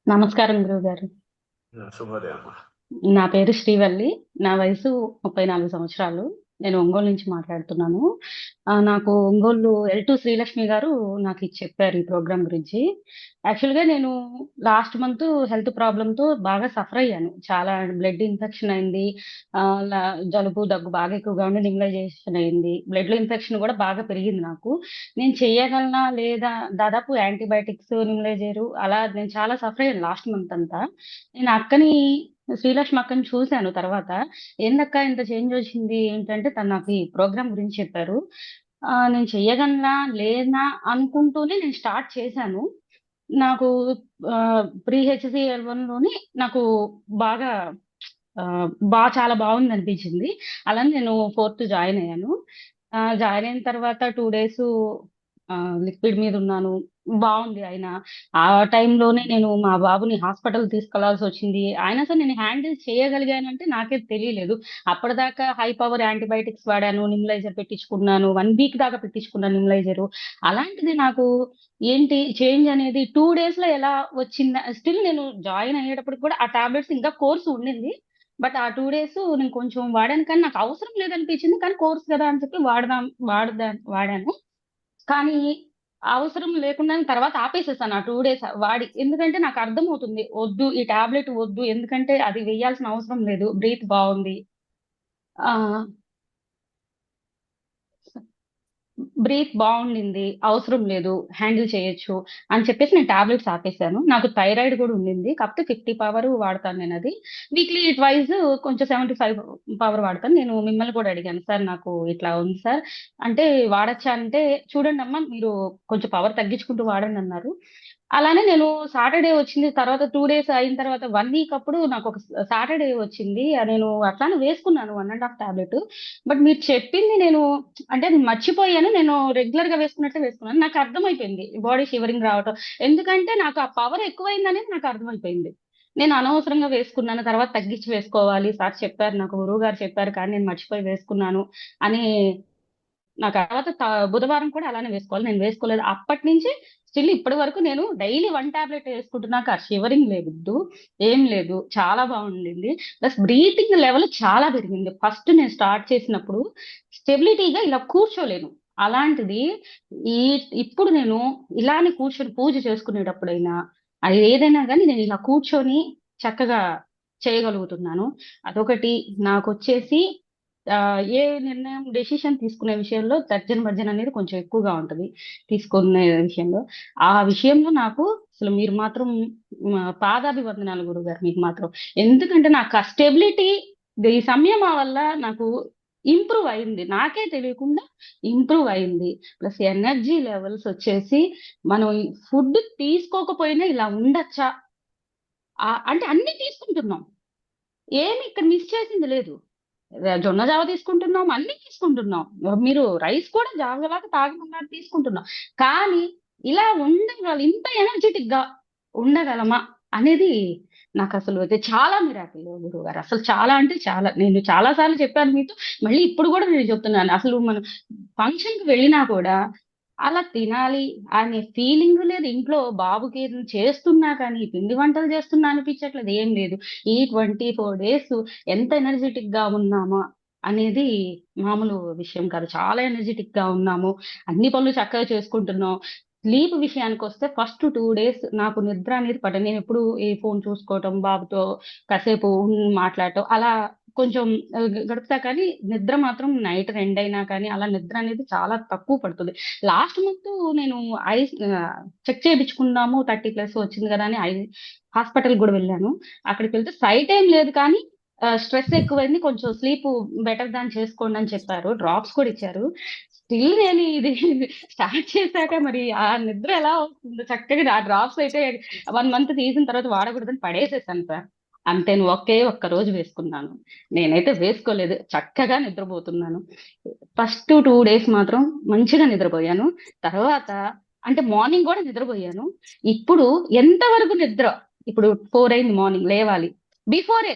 నమస్కారం గురువుగారు. శుభోదయం అమ్మా. నా పేరు శ్రీవల్లి. నా వయసు 34 సంవత్సరాలు. నేను ఒంగోలు నుంచి మాట్లాడుతున్నాను. నాకు ఒంగోలు ఎల్2 శ్రీలక్ష్మి గారు నాకిది చెప్పారు ఈ ప్రోగ్రామ్ గురించి. యాక్చువల్‌గా నేను లాస్ట్ మంత్ హెల్త్ ప్రాబ్లమ్‌తో బాగా సఫర్ అయ్యాను. చాలా బ్లడ్ ఇన్ఫెక్షన్ అయింది. ఆహ్, ల జలుబు, దగ్గు బాగా ఎక్కువగా ఉండి నిమ్లైజేషన్ అయింది. బ్లడ్‌లో ఇన్ఫెక్షన్ గూడా బాగా పెరిగింది నాకు. నేను చేయగలనా లేదా దాదాపు యాంటీబయాటిక్స్, నిమ్లైజేరు అలా నేను చాలా సఫర్ అయ్యాను లాస్ట్ మంత్ అంతా. నేను శ్రీలక్ష్మి అక్కని చూసాను తర్వాత. "ఏందక్కా ఇంత చేంజొచ్చింది?" ఏంటంటే తను నాకు ఈ ప్రోగ్రామ్ గురించి చెప్పారు. నేను చెయ్యగలనా? లేనా? అనుకుంటూనే నేను స్టార్ట్ చేశాను. నాకు ప్రీ హెచ్‌సీఎల్1లోని నాకు బాగా చాలా బావుందనిపించింది. అలానే నేను ఫోర్త్ జాయిన్ అయ్యాను. జాయిన్ అయిన తర్వాత 2 డేసు లిక్విడ్ మీదున్నాను. బావుంది అయినా. ఆ టైంలోనే నేను మా బాబుని హాస్పిటల్‌కి తీసుకెళ్లాల్సొచ్చింది. అయినా సరే నేను హ్యాండిల్ చేయగలిగానంటే నాకే తెలియలేదు. అప్పటిదాకా హై పవర్ యాంటీబయాటిక్స్ వాడాను. నిమ్లైజర్ పెట్టించుకున్నాను. 1 వీక్ దాకా పెట్టించుకున్నాను నిమ్లైజరు. అలాంటిది నాకు ఏంటి చేంజ్ అనేది 2 డేస్‌లో ఎలా స్టిల్ నేను జాయిన్ అయ్యేటప్పటికి కూడా ఆ టాబ్లెట్స్ ఇంకా కోర్స్ ఉండింది. బట్ ఆ 2 డేసు నేను కొంచెం వాడాను కానీ నాకు అవసరం లేదనిపించింది. కానీ కోర్స్ కదా అని చెప్పి వాడాను. కానీ అవసరం లేకుండానే తర్వాత ఆపేసేసాను ఆ 2 డేస్ వాడి. ఎందుకంటే నాకర్థమవుతుంది. వద్దు ఈ టాబ్లెట్ వద్దు. ఎందుకంటే అది వేయాల్సిన అవసరం లేదు. బ్రీత్ బావుంది. ఆ! బ్రీత్ బావుండింది. అవసరం లేదు. హ్యాండిల్ చేయొచ్చు అని చెప్పేసి నేను టాబ్లెట్స్ ఆపేసాను. నాకు థైరాయిడ్ గూడా ఉండింది. కాకపోతే 50 పవర్ వాడతాను నేనది. వీక్లీ ట్వైస్ కొంచెం 75 పవర్ వాడతాను. నేను మిమ్మల్ని కూడా అడిగాను. సార్ నాకు ఇట్లా ఉంది సార్. అంటే వాడొచ్చా అంటే, చూడండమ్మా మీరు కొంచెం పవర్ తగ్గించుకుంటూ వాడండన్నారు. అలానే నేను సాటర్‌డే వచ్చింది. తర్వాత 2 డేస్ అయిన తర్వాత 1 వీక్ అప్పుడు నాకొక సాటర్‌డే వచ్చింది. నేను అట్లానే వేసుకున్నాను 1 ½ టాబ్లెట్. బట్ మీరు చెప్పింది నేను అంటే నేను మర్చిపోయాను. నేను రెగ్యులర్‌గా వేసుకున్నట్లే వేసుకున్నాను. నాకర్థమైపోయింది. బాడీ షివరింగ్ రావటం. ఎందుకంటే నాకు ఆ పవర్ ఎక్కువైందనేది నాకర్థమైపోయింది. నేను అనవసరంగా వేసుకున్నాను. తర్వాత తగ్గించి వేసుకోవాలి. సార్ చెప్పారు నాకు గురువుగారు చెప్పారు. కానీ నేను మర్చిపోయి వేసుకున్నాను అని నాకు ఆ తర్వాత బుధవారం కూడా అలానే వేసుకోవాలి. నేను వేసుకోలేదు. అప్పటినుంచి స్టిల్ ఇప్పటి వరకు నేను డైలీ 1 టాబ్లెట్ వేసుకుంటున్నాక షివరింగ్ లేదు. ఏం లేదు. చాలా బావుండింది. ప్లస్ బ్రీతింగ్ లెవెల్ చాలా పెరిగింది. ఫస్ట్ నేను స్టార్ట్ చేసినప్పుడు స్టెబిలిటీగా ఇలా కూర్చోలేను. అలాంటిది ఈ ఇప్పుడు నేను ఇలానే కూర్చొని పూజ చేసుకునేటప్పుడైనా, అది ఏదైనా గాని నేను ఇలా కూర్చొని చక్కగా చేయగలుగుతున్నాను. అదొకటి. నాకొచ్చేసి ఏ నిర్ణయం డెసిషన్ తీసుకునే విషయంలో తర్జన భర్జన అనేది కొంచెం ఎక్కువగా ఉంటది. తీసుకునే విషయంలో. ఆ విషయంలో నాకు అసలు మీరు మాత్రం పాదాభివందనాలు గురువుగారు మీకు మాత్రం. ఎందుకంటే నాకు ఆ స్టెబిలిటీ ఈ సంయమ వల్ల నాకు ఇంప్రూవ్ అయింది. నాకే తెలియకుండా ఇంప్రూవ్ అయింది. ప్లస్ ఎనర్జీ లెవెల్స్ వచ్చేసి మనం ఫుడ్ తీసుకోకపోయినా ఇలా ఉండొచ్చా? అంటే అన్నీ తీసుకుంటున్నాం. ఏమి ఇక్కడ మిస్ చేసింది లేదు. జొన్న జావ తీసుకుంటున్నాం. అన్నీ తీసుకుంటున్నాం. మీరు రైస్ కూడా జావలాగా తాగమన్నారు తీసుకుంటున్నాం. కానీ ఇలా ఇంత ఎనర్జిటిక్‌గా ఉండగలమా? అనేది నాకసలు అది చాలా మిరాకిల్ గురువుగారు. అసలు చాలా అంటే చాలా. నేను చాలా సార్లు చెప్పాను మీతో. మళ్ళీ ఇప్పుడు గూడా నేను చెప్తున్నాను. అసలు మనం ఫంక్షన్‌కి వెళ్ళినా కూడా అలా తినాలి అనే ఫీలింగ్ లేదు. ఇంట్లో బాబుకి ఏదైనా చేస్తున్నా కానీ, పిండి వంటలు చేస్తున్నా అనిపించట్లేదు. ఏం లేదు. ఈ 24 డేస్ ఎంత ఎనర్జిటిక్‌గా ఉన్నామా అనేది మామూలు విషయం కాదు. చాలా ఎనర్జిటిక్‌గా ఉన్నాము. అన్ని పనులు చక్కగా చేసుకుంటున్నాం. స్లీప్ విషయానికొస్తే ఫస్ట్ 2 డేస్ నాకు నిద్ర అనేది పట్టదు. నేనెప్పుడు ఈ ఫోను చూసుకోవటం, బాబుతో కాసేపు మాట్లాడటం అలా కొంచెం గడుపుతా కానీ నిద్ర మాత్రం నైట్ 2 అయినా కానీ అలా నిద్ర అనేది చాలా తక్కువ పడుతది. లాస్ట్ మంతు నేను చెక్ చేపించుకుందాము 30+ వచ్చింది గదా! అని హాస్పిటల్‌కి గూడా వెళ్ళాను. అక్కడికెళ్తే సైట్ ఏం లేదు కానీ స్ట్రెస్ ఎక్కువైంది. కొంచెం స్లీపు బెటర్ దాన్ చేసుకోండని చెప్పారు. డ్రాప్స్ కూడా ఇచ్చారు. స్టిల్ నేను ఇది స్టార్ట్ చేశాక మరి ఆ నిద్ర ఎలా వస్తుందో చక్కగా ఆ డ్రాప్స్ అయితే 1 మంత్ తీసిన తర్వాత వాడకూడదని పడేసేసాను సార్. అంతే ఒకే ఒక్క రోజు వేసుకున్నాను. నేనైతే వేసుకోలేదు. చక్కగా నిద్రపోతున్నాను. ఫస్ట్ 2 డేస్ మాత్రం మంచిగా నిద్రపోయాను. తర్వాత అంటే మార్నింగ్ గూడా నిద్రపోయాను. ఇప్పుడు ఎంత వరకు నిద్ర ఇప్పుడు 4 అయింది మార్నింగ్ లేవాలి. బిఫోరే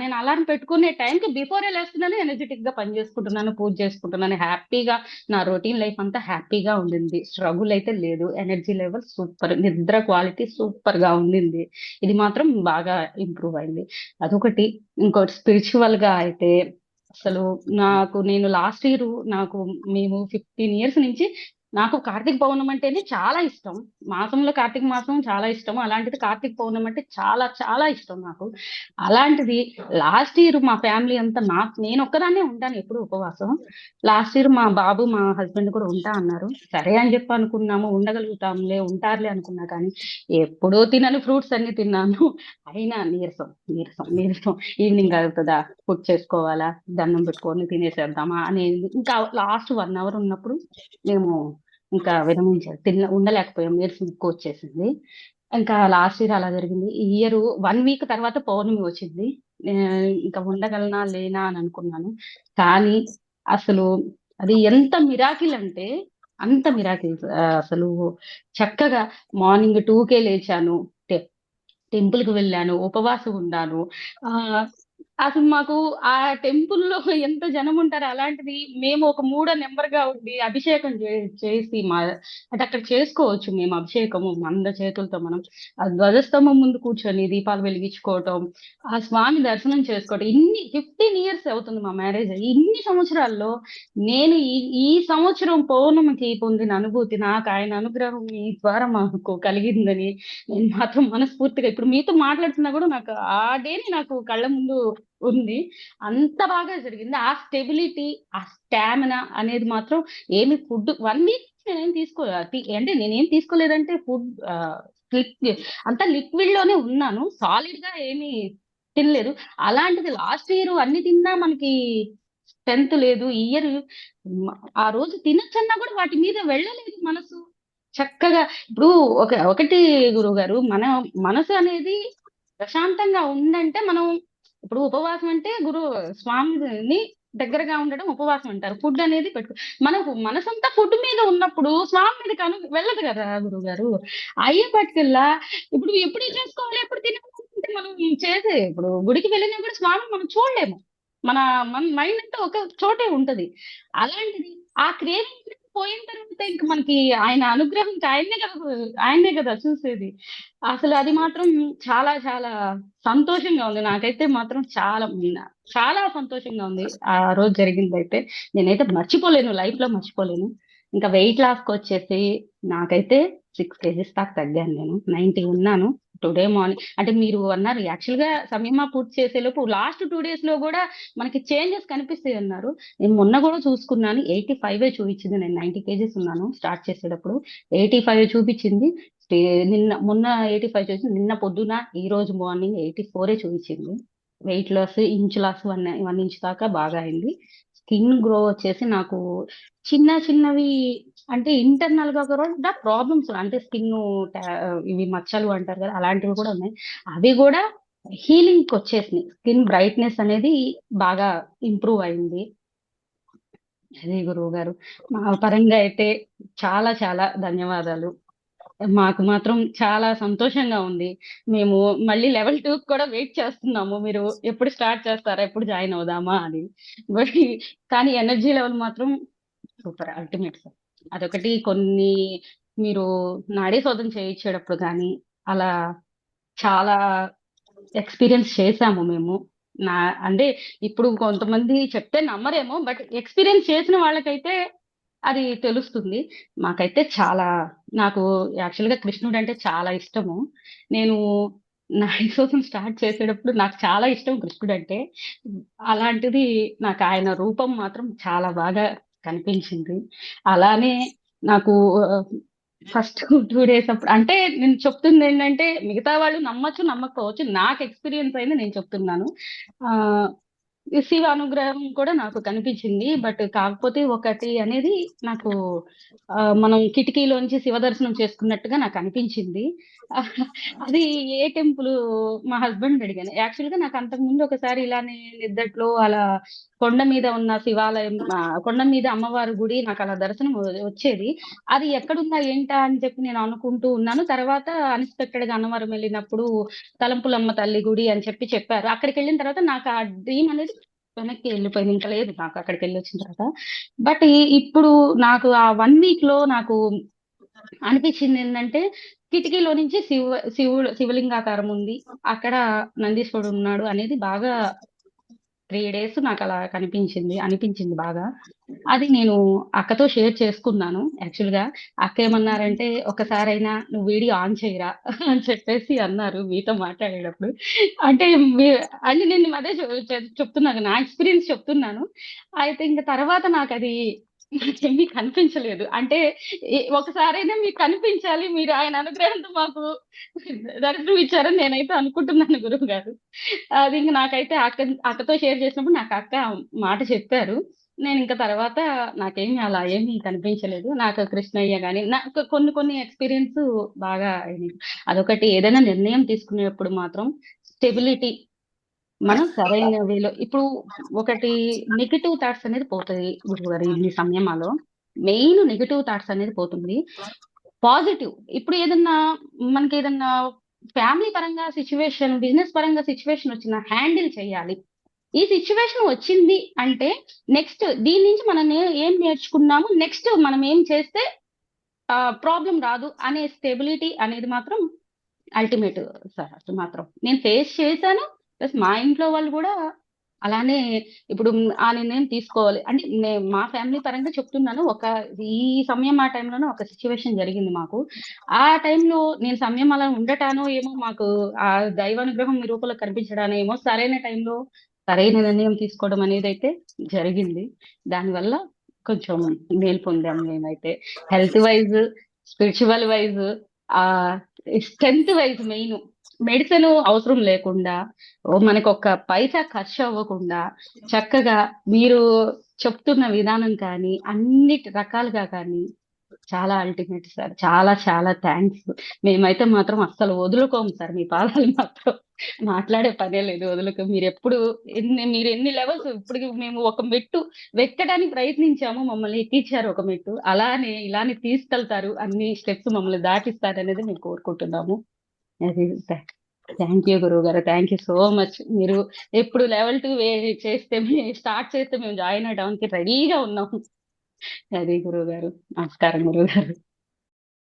నేను అలారం పెట్టుకునే టైంకి బిఫోరే లేస్తున్నాను, ఎనర్జెటిక్ గా పని చేసుకుంటున్నాను, పూజ చేసుకుంటున్నాను, హ్యాపీగా నా రొటీన్ లైఫ్ అంతా హ్యాపీగా ఉండింది. స్ట్రగుల్ అయితే లేదు. ఎనర్జీ లెవెల్ సూపర్, నిద్ర క్వాలిటీ సూపర్ గా ఉండింది. ఇది మాత్రం బాగా ఇంప్రూవ్ అయింది. అదొకటి. ఇంకోటి స్పిరిచువల్ గా అయితే అసలు నేను లాస్ట్ ఇయర్ నాకు మేము 15 ఇయర్స్ నుంచి నాకు కార్తీక పౌర్ణమి అంటేనే చాలా ఇష్టం. మాసంలో కార్తీక మాసం చాలా ఇష్టం. అలాంటిది కార్తీక పౌర్ణమి అంటే చాలా చాలా ఇష్టం నాకు. అలాంటిది లాస్ట్ ఇయర్ మా ఫ్యామిలీ అంతా నేను ఒక్కదాన్నే ఉంటాను ఎప్పుడు ఉపవాసం. లాస్ట్ ఇయర్ మా బాబు మా హస్బెండ్ కూడా ఉంటా అన్నారు. సరే అని చెప్పి అనుకున్నాము, ఉండగలుగుతాంలే ఉంటారులే అనుకున్నా, కానీ ఎప్పుడో తినని ఫ్రూట్స్ అన్ని తిన్నాను. అయినా నీరసం నీరసం నీరసం. ఈవినింగ్ అవుతుందా, ఫుడ్ చేసుకోవాలా, దండం పెట్టుకొని తినేసేద్దామా అనేది. ఇంకా లాస్ట్ 1 అవర్ ఉన్నప్పుడు మేము ఇంకా విరమించారు, ఉండలేకపోయాం, నీరసం ఎక్కువ వచ్చేసింది. ఇంకా లాస్ట్ ఇయర్ అలా జరిగింది. ఈ ఇయర్ 1 వీక్ తర్వాత పౌర్ణమి వచ్చింది. ఇంకా ఉండగలనా లేనా అని అనుకున్నాను, కానీ అసలు అది ఎంత మిరాకిల్ అంటే అంత మిరాకిల్. అసలు చక్కగా మార్నింగ్ 2కే లేచాను, టెంపుల్ కి వెళ్ళాను, ఉపవాసం ఉన్నాను. ఆ అసలు మాకు ఆ టెంపుల్‌లో ఎంత జనం ఉంటారో, అలాంటిది మేము ఒక మూడో నంబర్‌గా ఉండి అభిషేకం చేసి అంటే అక్కడ చేసుకోవచ్చు మేము అభిషేకము మన చేతులతో మనం. ఆ ధ్వజస్తంభం ముందు కూర్చొని దీపాలు వెలిగించుకోవటం, ఆ స్వామి దర్శనం చేసుకోవటం. 15 ఇయర్స్ అవుతుంది మా మ్యారేజ్ అయ్యి. ఇన్ని సంవత్సరాల్లో నేను ఈ సంవత్సరం పౌర్ణమికి పొందిన అనుభూతి, నాకు ఆయన అనుగ్రహం మీ ద్వారా మాకు కలిగిందని నేను మాత్రం మనస్ఫూర్తిగా ఇప్పుడు మీతో మాట్లాడుతున్నా కూడా నాకు ఆ డేని నాకు కళ్ళ ముందు ఉంది. అంత బాగా జరిగింది. ఆ స్టెబిలిటీ, ఆ స్టామినా అనేది మాత్రం ఏమి ఫుడ్ 1 వీక్ నేనేం అంటే నేనేం తీసుకోలేదంటే ఫుడ్ అంతా లిక్విడ్ లోనే ఉన్నాను. సాలిడ్ గా ఏమీ తినలేదు. అలాంటిది లాస్ట్ ఇయర్ అన్ని తిన్నా మనకి స్ట్రెంత్ లేదు. ఈ ఇయర్ ఆ రోజు తినొచ్చన్నా కూడా వాటి మీద వెళ్ళలేదు మనసు. చక్కగా ఇప్పుడు ఒకటి గురువుగారు, మన మనసు అనేది ప్రశాంతంగా ఉందంటే మనం ఇప్పుడు ఉపవాసం అంటే స్వామిని దగ్గరగా ఉండడం ఉపవాసం అంటారు. ఫుడ్ అనేది మనకు మనసంతా ఫుడ్ మీద ఉన్నప్పుడు స్వామి మీద వెళ్ళదు కదా గురువుగారు. అయ్యేపటికల్లా ఇప్పుడు ఎప్పుడు చేసుకోవాలి, ఎప్పుడు తినాలంటే మనం ఇప్పుడు గుడికి వెళ్ళినా కూడా స్వామిని మనం చూడలేము. మన మన మైండ్ అంతా ఒక చోటే ఉంటది. అలాంటిది ఆ క్రేవింగ్ పోయిన తర్వాత ఇంక మనకి ఆయన అనుగ్రహం ఇంక ఆయన్నే కదా చూసేది. అసలు అది మాత్రం చాలా చాలా సంతోషంగా ఉంది. నాకైతే మాత్రం చాలా సంతోషంగా ఉంది. ఆ రోజు జరిగిందైతే. నేనైతే మర్చిపోలేను. లైఫ్‌లో మర్చిపోలేను. ఇంకా వెయిట్ లాస్‌కొచ్చేసి నాకైతే 6 కేజీస్ దాకా తగ్గాను నేను. 90 ఉన్నాను. టుడే మార్నింగ్ అంటే మీరు అన్నారు యాక్చువల్‌గా సమయమా పూర్తి చేసేలోపు లాస్ట్ 2 డేస్‌లో గూడా మనకి చేంజెస్ కనిపిస్తాయన్నారు. నేను మొన్న గూడా చూసుకున్నాను. 85 చూపించింది. నేను 90 కేజీస్ ఉన్నాను స్టార్ట్ చేసేటప్పుడు. 85 చూపించింది. స్టే మొన్న 85 చూసింది. నిన్న పొద్దున, ఈరోజు మార్నింగ్ 84 చూపించింది. Weight loss, inch loss 1 inch దాకా బాగా అయింది. స్కిన్ గ్రో వచ్చేసి నాకు చిన్నవి అంటే ఇంటర్నల్ గా కూడా ప్రాబ్లమ్స్ అంటే ఇవి మచ్చలు అంటారు కదా, అలాంటివి కూడా ఉన్నాయి. అవి కూడా హీలింగ్ వచ్చేసినాయి. స్కిన్ బ్రైట్నెస్ అనేది బాగా ఇంప్రూవ్ అయింది. అదే గురువు గారు, మా పరంగా అయితే చాలా చాలా ధన్యవాదాలు. మాకు మాత్రం చాలా సంతోషంగా ఉంది. మేము మళ్ళీ లెవెల్ 2 కూడా వెయిట్ చేస్తున్నాము. మీరు ఎప్పుడు స్టార్ట్ చేస్తారా? ఎప్పుడు జాయిన్ అవుదామా అని. బట్ కానీ ఎనర్జీ లెవెల్ మాత్రం సూపర్ అల్టిమేట్ సార్. అదొకటి. మీరు నాడీ శోధన చేయించేటప్పుడు గానీ, అలా చాలా ఎక్స్‌పీరియన్స్ చేశాము మేము. నా అంటే ఇప్పుడు కొంతమంది చెప్తే నమ్మరేమో, బట్ ఎక్స్‌పీరియన్స్ చేసిన వాళ్ళకైతే అది తెలుస్తుంది. మాకైతే నాకు యాక్చువల్‌గా కృష్ణుడంటే చాలా ఇష్టము. నేను నాడీ శోధన స్టార్ట్ చేసేటప్పుడు నాకు చాలా ఇష్టం కృష్ణుడంటే. అలాంటిది నాకు ఆయన రూపం మాత్రం చాలా బాగా కనిపించింది. అలానే నాకు ఫస్ట్ 2 డేస్ అప్పుడు అంటే నేను చెప్తుందేంటంటే మిగతా వాళ్ళు నమ్మొచ్చు, నమ్మకపోవచ్చు. నాకు ఎక్స్‌పీరియన్స్ అయింది నేను చెప్తున్నాను. ఆహ్, ఈ శివ అనుగ్రహం కూడా నాకు కనిపించింది. బట్ కాకపోతే ఒకటి అనేది నాకు మనం కిటికీలోంచి శివ దర్శనం చేసుకున్నట్టుగా నాకనిపించింది. అది ఏ టెంపులు మా హస్బెండ్‌ని అడిగాను. యాక్చువల్‌గా నాకు అంతకుముందు ఒకసారి ఇలానే నిద్దట్లో అలా కొండ మీద ఉన్న శివాలయం కొండ మీద అమ్మవారి గుడి నాకలా దర్శనం వచ్చేది. అది ఎక్కడుందా ఏంటా అని చెప్పి నేను అనుకుంటూ ఉన్నాను. తర్వాత అన్‌ఎక్స్‌పెక్టెడ్‌గా అన్నవరం వెళ్ళినప్పుడు తలంపులమ్మ తల్లి గుడి అని చెప్పారు. అక్కడికెళ్ళిన తర్వాత నాకు ఆ డ్రీమ్ అనేది వెనక్కి ఎళ్ళిపోయింది. ఇంక లేదు నాకు అక్కడికెళ్ళొచ్చిన తర్వాత. బట్ ఇప్పుడు నాకు ఆ 1 వీక్‌లో నాకు అనిపించిందేంటంటే, కిటికీలో నుంచి శివలింగాకారం ఉంది. అక్కడ నందీశ్వరుడు ఉన్నాడు అనేది బాగా 3 డేస్ నాకలా అనిపించింది బాగా. అది నేను అక్కతో షేర్ చేసుకున్నాను యాక్చువల్‌గా. అక్కేమన్నారంటే, "ఒక్కసారైనా నువ్వు వీడియో ఆన్ చెయ్యరా" అని చెప్పేసి అన్నారు మీతో మాట్లాడేటప్పుడు. అంటే మీ అంటే నేను అదే చెప్తున్నాను. నా ఎక్స్‌పీరియన్స్ చెప్తున్నాను. అయితే ఇంక తర్వాత నాకేమీ కనిపించలేదు. అంటే ఒకసారైనా మీకు కనిపించాలి. మీరు ఆయన అనుగ్రహంతో మాకు దర్శనం ఇచ్చారని నేనైతే అనుకుంటున్నాను గురువుగారు. అది ఇంక నాకైతే అక్కతో షేర్ చేసినప్పుడు నాకు అక్క మాట చెప్పారు. నేనింక తర్వాత నాకేమి అలా ఏమీ కనిపించలేదు. నాకు కృష్ణయ్య గాని, నాకు కొన్ని కొన్ని ఎక్స్‌పీరియన్స్ బాగా అయినియి. అదొకటి ఏదైనా నిర్ణయం తీసుకునేప్పుడు మాత్రం స్టెబిలిటీ మనం సరైన వేలో ఇప్పుడు ఒకటి నెగెటివ్ థాట్స్ అనేది పోతది గురువుగారు ఇన్ని సంయమాలో. మెయిన్ నెగెటివ్ థాట్స్ అనేది పోతుంది. పాజిటివ్ ఇప్పుడు మనకేదన్నా ఫ్యామిలీ పరంగా సిట్యుయేషన్, బిజినెస్ పరంగా సిట్యుయేషన్ వచ్చినా హ్యాండిల్ చేయాలి. ఈ సిట్యుయేషన్ వచ్చింది అంటే నెక్స్ట్ దీని నుంచి మనం ఏం నేర్చుకున్నాము? నెక్స్ట్ మనం ఏం చేస్తే ప్రాబ్లమ్ రాదు అనే స్టెబిలిటీ అనేది మాత్రం అల్టిమేట్ సార్ అది మాత్రం. నేను ఫేస్ చేశాను. ప్లస్ మా ఇంట్లో వాళ్ళు గూడా అలానే ఇప్పుడు ఆ నిర్ణయం తీసుకోవాలి. అంటే మా ఫ్యామిలీ పరంగా చెప్తున్నాను. ఈ సమయం ఆ టైంలోనే ఒక సిట్యుయేషన్ జరిగింది మాకు. ఆ టైంలో నేను సమయం అలా ఉండటానో ఏమో మాకు ఆ దైవానుగ్రహం మీ రూపంలో కనిపించడానో ఏమో సరైన టైంలో సరైన నిర్ణయం తీసుకోవడం అనేదైతే జరిగింది. దానివల్ల కొంచెం మేలు పొందాం మేమైతే. హెల్త్ వైస్, స్పిరిచ్యువల్ వైస్ ఆహ్, స్ట్రెంత్ వైస్ మెయిను. మెడిసిను అవసరం లేకుండా, మనకొక్క పైసా ఖర్చవ్వకుండా, చక్కగా మీరు చెప్తున్న విధానం కానీ, అన్నిటి రకాలుగా కానీ, చాలా అల్టిమేట్ సార్. చాలా చాలా థాంక్స్. మేమైతే మాత్రం అస్సలు వదులుకోము సార్ మీ పాదాలు మాత్రం. మాట్లాడే పనే లేదు వదులుకోము. మీరెన్ని లెవెల్స్ ఇప్పటికి మేము ఒక మెట్టు ఎక్కడానికి ప్రయత్నించాము. మమ్మల్ని ఎక్కించారు ఒక మెట్టు. ఇలానే తీసుకెళ్తారు. అన్ని స్టెప్స్ మమ్మల్ని దాటిస్తారనేది మేము కోరుకుంటున్నాము. అది థాంక్ యూ గురువుగారు. Thank you so much. మీరు ఎప్పుడు లెవెల్ 2 చేస్తే స్టార్ట్ చేస్తే మేము జాయిన్ అవ్వడానికి రెడీగా ఉన్నాము. అది గురువుగారు. నమస్కారం గురువుగారు.